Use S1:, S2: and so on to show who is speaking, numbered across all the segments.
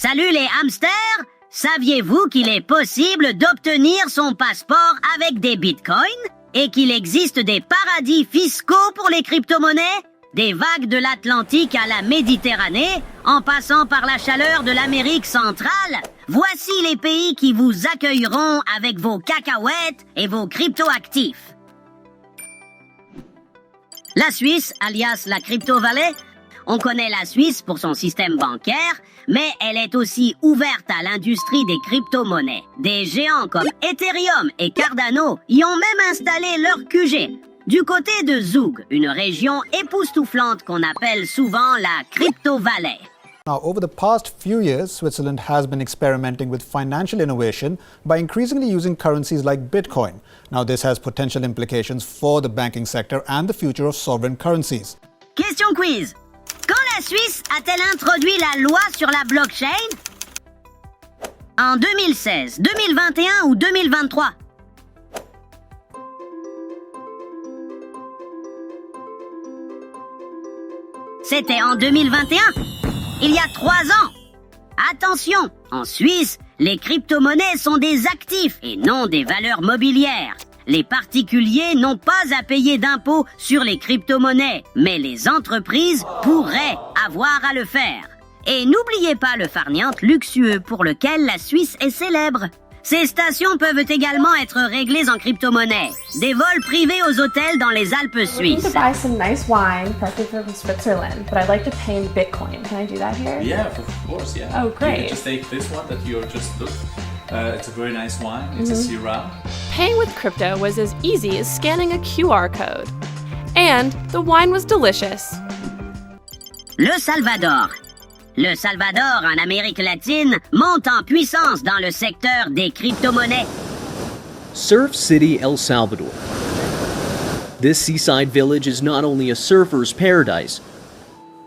S1: Salut les hamsters! Saviez-vous qu'il est possible d'obtenir son passeport avec des bitcoins et qu'il existe des paradis fiscaux pour les crypto-monnaies? Des vagues de l'Atlantique à la Méditerranée, en passant par la chaleur de l'Amérique centrale, voici les pays qui vous accueilleront avec vos cacahuètes et vos crypto-actifs. La Suisse, alias la Crypto Valley. On connaît la Suisse pour son système bancaire, mais elle est aussi ouverte à l'industrie des crypto-monnaies. Des géants comme Ethereum et Cardano y ont même installé leur QG. Du côté de Zug, une région époustouflante qu'on appelle souvent la Crypto Valley.
S2: Now, over the past few years, Switzerland has been experimenting with financial innovation by increasingly using currencies like Bitcoin. Now, this has potential implications for the banking sector and the future of sovereign currencies.
S1: Question quiz. Quand la Suisse a-t-elle introduit la loi sur la blockchain? En 2016, 2021 ou 2023? C'était en 2021, il y a 3 ans. Attention, en Suisse, les crypto-monnaies sont des actifs et non des valeurs mobilières. Les particuliers n'ont pas à payer d'impôts sur les crypto-monnaies, mais les entreprises pourraient avoir à le faire. Et n'oubliez pas le farniente luxueux pour lequel la Suisse est célèbre. Ces stations peuvent également être réglées en crypto-monnaie. Des vols privés aux hôtels dans les Alpes suisses.
S3: I'm looking to buy some nice wine, preferably from Switzerland, but I'd like to pay in Bitcoin. Can I do that here?
S4: Yeah, of course, yeah.
S3: Oh, great.
S4: You can just take this one that you just looked. It's a very nice wine. It's a Syrah.
S5: Paying with crypto was as easy as scanning a QR code. And the wine was delicious.
S1: Le Salvador. Le Salvador, en Amérique latine, monte en puissance dans le secteur des crypto-monnaies.
S6: Surf City, El Salvador. This seaside village is not only a surfer's paradise.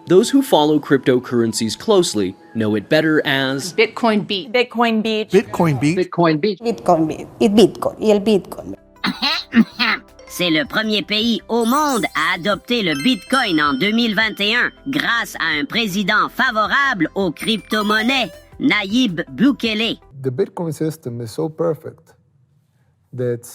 S6: Those who follow cryptocurrencies closely know it better as
S5: Bitcoin Beach.
S7: Bitcoin Beach.
S8: Bitcoin Beach.
S9: Bitcoin Beach.
S10: Bitcoin Beach. Bitcoin. Y el Bitcoin.
S1: C'est le premier pays au monde à adopter le Bitcoin en 2021 grâce à un président favorable aux crypto-monnaies, Nayib Bukele.
S8: The Bitcoin system is so perfect that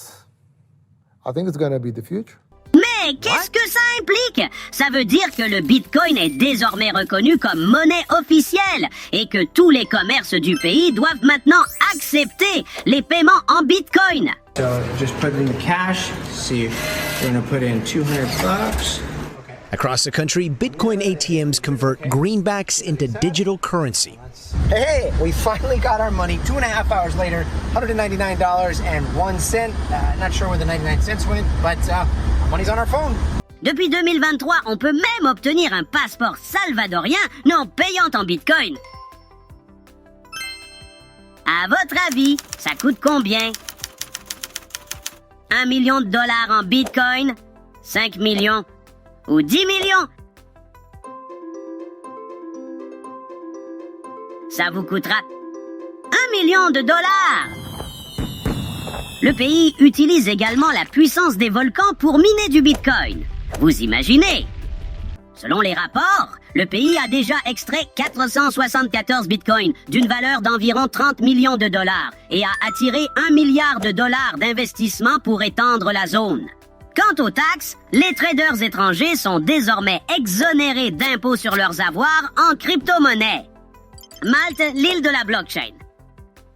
S8: I think it's going to be the future.
S1: Mais qu'est-ce que ça implique? Ça veut dire que le Bitcoin est désormais reconnu comme monnaie officielle et que tous les commerces du pays doivent maintenant accepter les paiements en Bitcoin.
S11: So just put in the cash. See, we're gonna put in $200.
S12: Across the country, Bitcoin ATMs convert greenbacks into digital currency.
S11: Hey, we finally got our money. 2.5 hours later, $199.01. Not sure where the 99 cents went, but money's on our phone.
S1: Depuis 2023, on peut même obtenir un passeport salvadorien non payant en Bitcoin. À votre avis, ça coûte combien? 1 million de dollars en Bitcoin, 5 millions ou 10 millions? Ça vous coûtera 1 million de dollars. Le pays utilise également la puissance des volcans pour miner du Bitcoin. Vous imaginez? Selon les rapports, le pays a déjà extrait 474 bitcoins d'une valeur d'environ 30 millions de dollars et a attiré 1 milliard de dollars d'investissement pour étendre la zone. Quant aux taxes, les traders étrangers sont désormais exonérés d'impôts sur leurs avoirs en crypto-monnaie. Malte, l'île de la blockchain.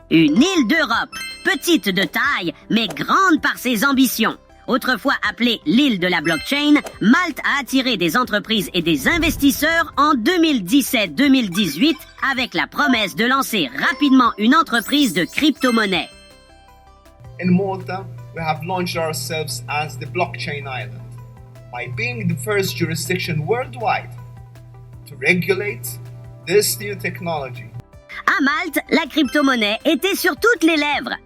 S1: Une île d'Europe, petite de taille, mais grande par ses ambitions. Autrefois appelée l'île de la blockchain, Malte a attiré des entreprises et des investisseurs en 2017-2018 avec la promesse de lancer rapidement une entreprise de crypto-monnaie.
S13: In Malta, we have launched ourselves as the blockchain island by being the first jurisdiction worldwide to regulate this new technology.
S1: À Malte, la crypto-monnaie était sur toutes les lèvres.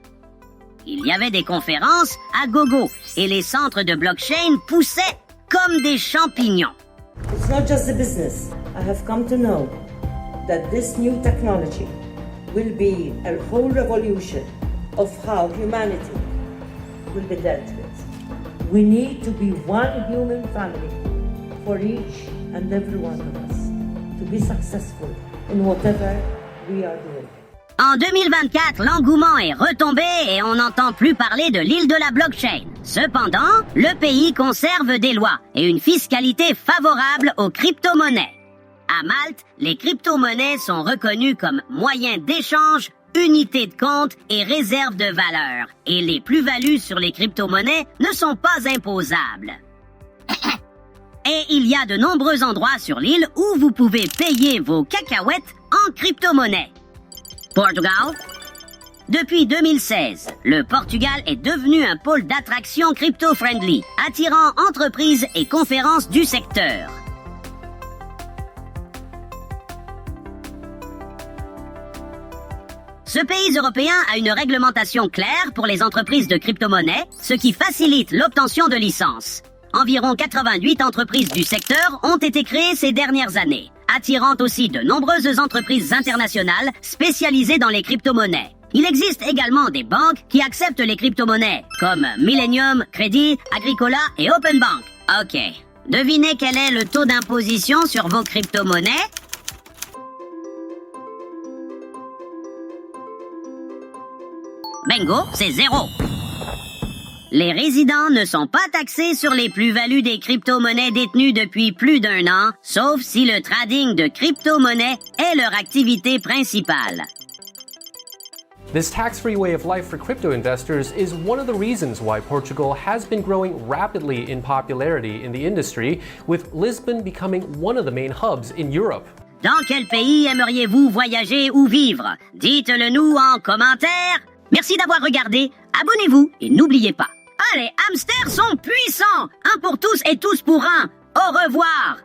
S1: Il y avait des conférences à gogo et les centres de blockchain poussaient comme des champignons.
S10: It's not just the business. I have come to know that this new technology will be a whole revolution of how humanity will be dealt with. We need to be one human family for each and every one of us to be successful in whatever we are doing.
S1: En 2024, l'engouement est retombé et on n'entend plus parler de l'île de la blockchain. Cependant, le pays conserve des lois et une fiscalité favorable aux crypto-monnaies. À Malte, les crypto-monnaies sont reconnues comme moyen d'échange, unité de compte et réserve de valeur. Et les plus-values sur les crypto-monnaies ne sont pas imposables. Et il y a de nombreux endroits sur l'île où vous pouvez payer vos cacahuètes en crypto-monnaie. Portugal. Depuis 2016, le Portugal est devenu un pôle d'attraction crypto-friendly, attirant entreprises et conférences du secteur. Ce pays européen a une réglementation claire pour les entreprises de crypto-monnaies, ce qui facilite l'obtention de licences. Environ 88 entreprises du secteur ont été créées ces dernières années, attirant aussi de nombreuses entreprises internationales spécialisées dans les crypto-monnaies. Il existe également des banques qui acceptent les crypto-monnaies, comme Millennium, Crédit, Agricola et Open Bank. Ok, devinez quel est le taux d'imposition sur vos crypto-monnaies? Bingo, c'est 0. Les résidents ne sont pas taxés sur les plus-values des crypto-monnaies détenues depuis plus d'1 an, sauf si le trading de crypto-monnaies est leur activité principale.
S7: This tax-free way of life for crypto investors is one of the reasons why Portugal has been growing rapidly in popularity in the industry, with Lisbon becoming one of the main hubs in Europe.
S1: Dans quel pays aimeriez-vous voyager ou vivre? Dites-le nous en commentaire. Merci d'avoir regardé, abonnez-vous et n'oubliez pas. Ah, les hamsters sont puissants! Un pour tous et tous pour un. Au revoir!